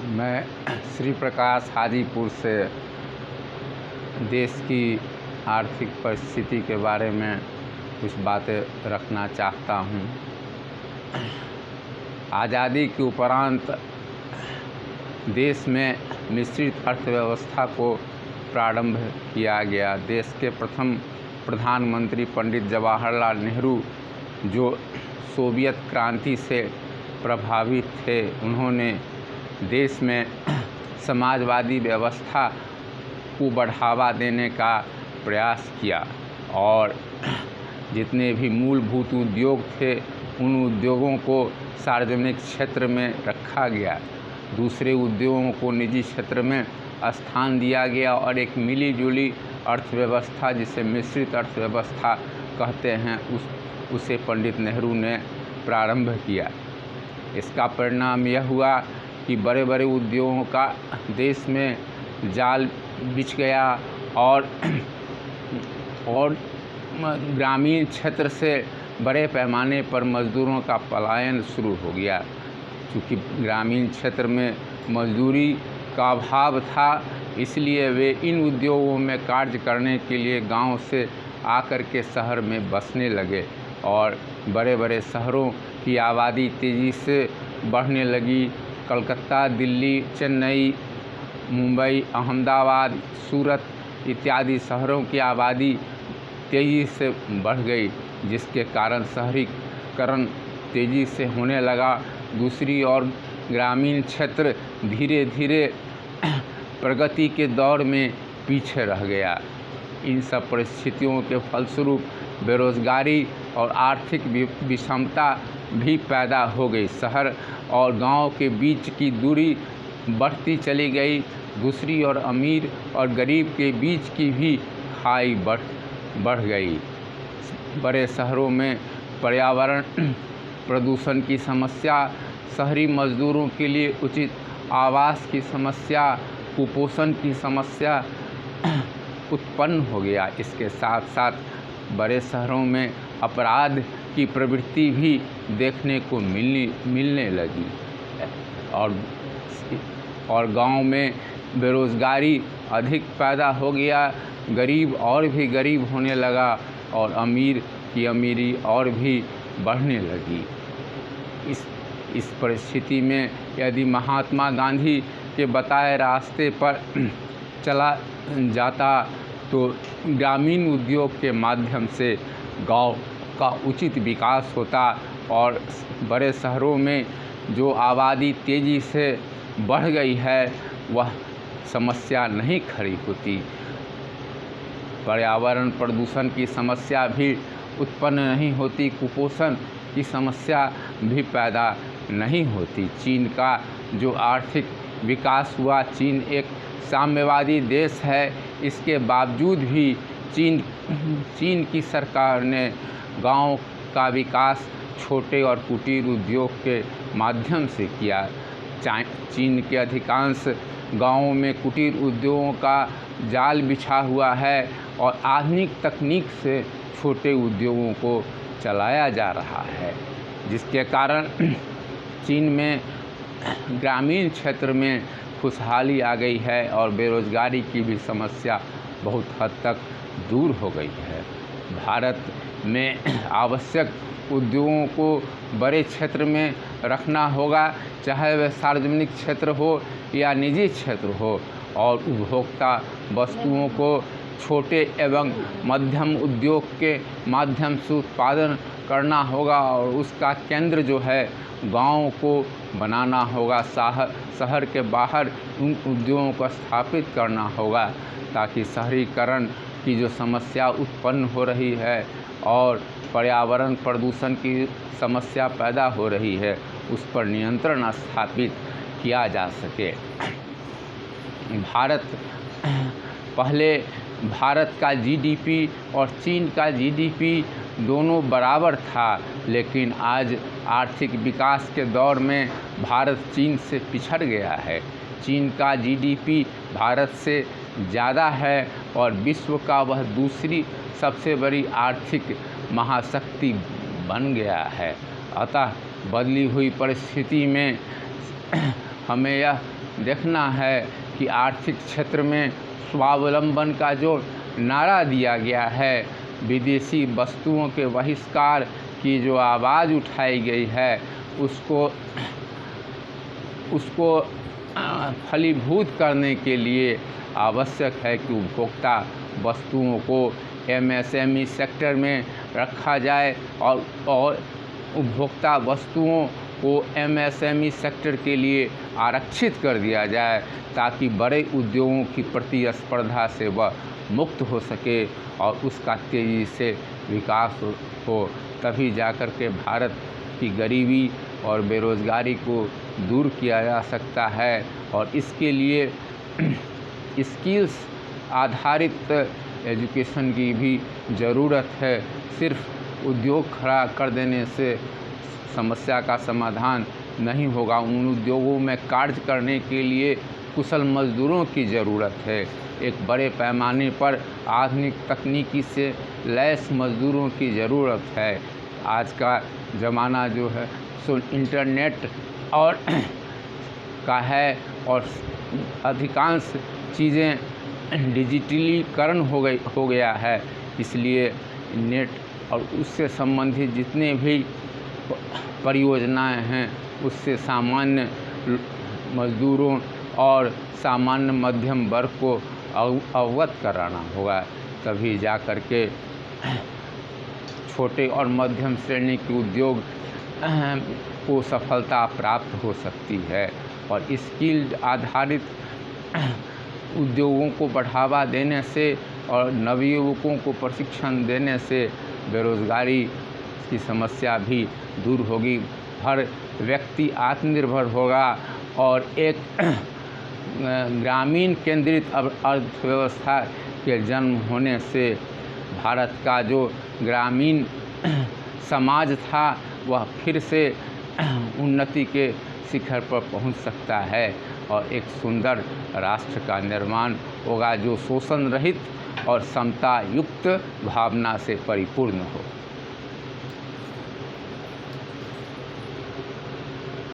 मैं श्री प्रकाश हाजीपुर से देश की आर्थिक परिस्थिति के बारे में कुछ बातें रखना चाहता हूँ। आज़ादी के उपरांत देश में मिश्रित अर्थव्यवस्था को प्रारंभ किया गया। देश के प्रथम प्रधानमंत्री पंडित जवाहरलाल नेहरू, जो सोवियत क्रांति से प्रभावित थे, उन्होंने देश में समाजवादी व्यवस्था को बढ़ावा देने का प्रयास किया और जितने भी मूलभूत उद्योग थे उन उद्योगों को सार्वजनिक क्षेत्र में रखा गया, दूसरे उद्योगों को निजी क्षेत्र में स्थान दिया गया और एक मिली जुली अर्थव्यवस्था, जिसे मिश्रित अर्थव्यवस्था कहते हैं, उसे पंडित नेहरू ने प्रारंभ किया। इसका परिणाम यह हुआ कि बड़े बड़े उद्योगों का देश में जाल बिछ गया और ग्रामीण क्षेत्र से बड़े पैमाने पर मज़दूरों का पलायन शुरू हो गया। क्योंकि ग्रामीण क्षेत्र में मजदूरी का अभाव था, इसलिए वे इन उद्योगों में कार्य करने के लिए गांव से आकर के शहर में बसने लगे और बड़े बड़े शहरों की आबादी तेज़ी से बढ़ने लगी। कलकत्ता, दिल्ली, चेन्नई, मुंबई, अहमदाबाद, सूरत इत्यादि शहरों की आबादी तेज़ी से बढ़ गई, जिसके कारण शहरीकरण तेज़ी से होने लगा। दूसरी ओर ग्रामीण क्षेत्र धीरे धीरे प्रगति के दौर में पीछे रह गया। इन सब परिस्थितियों के फलस्वरूप बेरोजगारी और आर्थिक विषमता भी पैदा हो गई। शहर और गांव के बीच की दूरी बढ़ती चली गई। दूसरी ओर अमीर और गरीब के बीच की भी खाई बढ़ गई। बड़े शहरों में पर्यावरण प्रदूषण की समस्या, शहरी मजदूरों के लिए उचित आवास की समस्या, कुपोषण की समस्या उत्पन्न हो गया। इसके साथ साथ बड़े शहरों में अपराध की प्रवृत्ति भी देखने को मिलने लगी और गांव में बेरोजगारी अधिक पैदा हो गया। गरीब और भी गरीब होने लगा और अमीर की अमीरी और भी बढ़ने लगी। इस परिस्थिति में यदि महात्मा गांधी के बताए रास्ते पर चला जाता तो ग्रामीण उद्योग के माध्यम से गांव का उचित विकास होता और बड़े शहरों में जो आबादी तेज़ी से बढ़ गई है वह समस्या नहीं खड़ी होती। पर्यावरण प्रदूषण की समस्या भी उत्पन्न नहीं होती, कुपोषण की समस्या भी पैदा नहीं होती। चीन का जो आर्थिक विकास हुआ, चीन एक साम्यवादी देश है, इसके बावजूद भी चीन की सरकार ने गांव का विकास छोटे और कुटीर उद्योग के माध्यम से किया। चीन के अधिकांश गांवों में कुटीर उद्योगों का जाल बिछा हुआ है और आधुनिक तकनीक से छोटे उद्योगों को चलाया जा रहा है, जिसके कारण चीन में ग्रामीण क्षेत्र में खुशहाली आ गई है और बेरोजगारी की भी समस्या बहुत हद तक दूर हो गई है। भारत में आवश्यक उद्योगों को बड़े क्षेत्र में रखना होगा, चाहे वह सार्वजनिक क्षेत्र हो या निजी क्षेत्र हो, और उपभोक्ता वस्तुओं को छोटे एवं मध्यम उद्योग के माध्यम से उत्पादन करना होगा और उसका केंद्र जो है गांव को बनाना होगा। शहर के बाहर उन उद्योगों को स्थापित करना होगा ताकि शहरीकरण की जो समस्या उत्पन्न हो रही है और पर्यावरण प्रदूषण की समस्या पैदा हो रही है उस पर नियंत्रण स्थापित किया जा सके। भारत का जीडीपी और चीन का जीडीपी दोनों बराबर था, लेकिन आज आर्थिक विकास के दौर में भारत चीन से पिछड़ गया है। चीन का जीडीपी भारत से ज़्यादा है और विश्व का वह दूसरी सबसे बड़ी आर्थिक महाशक्ति बन गया है। अतः बदली हुई परिस्थिति में हमें यह देखना है कि आर्थिक क्षेत्र में स्वावलंबन का जो नारा दिया गया है, विदेशी वस्तुओं के बहिष्कार की जो आवाज़ उठाई गई है, उसको फलीभूत करने के लिए आवश्यक है कि उपभोक्ता वस्तुओं को एमएसएमई सेक्टर में रखा जाए और उपभोक्ता वस्तुओं को एमएसएमई सेक्टर के लिए आरक्षित कर दिया जाए, ताकि बड़े उद्योगों की प्रतिस्पर्धा से वह मुक्त हो सके और उसका तेज़ी से विकास हो। तभी जाकर के भारत की गरीबी और बेरोज़गारी को दूर किया जा सकता है। और इसके लिए स्किल्स आधारित एजुकेशन की भी ज़रूरत है। सिर्फ उद्योग खड़ा कर देने से समस्या का समाधान नहीं होगा। उन उद्योगों में कार्य करने के लिए कुशल मजदूरों की ज़रूरत है। एक बड़े पैमाने पर आधुनिक तकनीकी से लैस मजदूरों की ज़रूरत है। आज का ज़माना जो है सो इंटरनेट और का है और अधिकांश चीज़ें डिजिटलीकरण हो गया है। इसलिए नेट और उससे संबंधित जितने भी परियोजनाएं हैं, उससे सामान्य मजदूरों और सामान्य मध्यम वर्ग को अवगत कराना होगा। तभी जा कर के छोटे और मध्यम श्रेणी के उद्योग को सफलता प्राप्त हो सकती है। और स्किल्ड आधारित उद्योगों को बढ़ावा देने से और नवयुवकों को प्रशिक्षण देने से बेरोज़गारी की समस्या भी दूर होगी। हर व्यक्ति आत्मनिर्भर होगा और एक ग्रामीण केंद्रित अर्थव्यवस्था के जन्म होने से भारत का जो ग्रामीण समाज था वह फिर से उन्नति के शिखर पर पहुंच सकता है और एक सुंदर राष्ट्र का निर्माण होगा जो शोषण रहित और समता युक्त भावना से परिपूर्ण हो।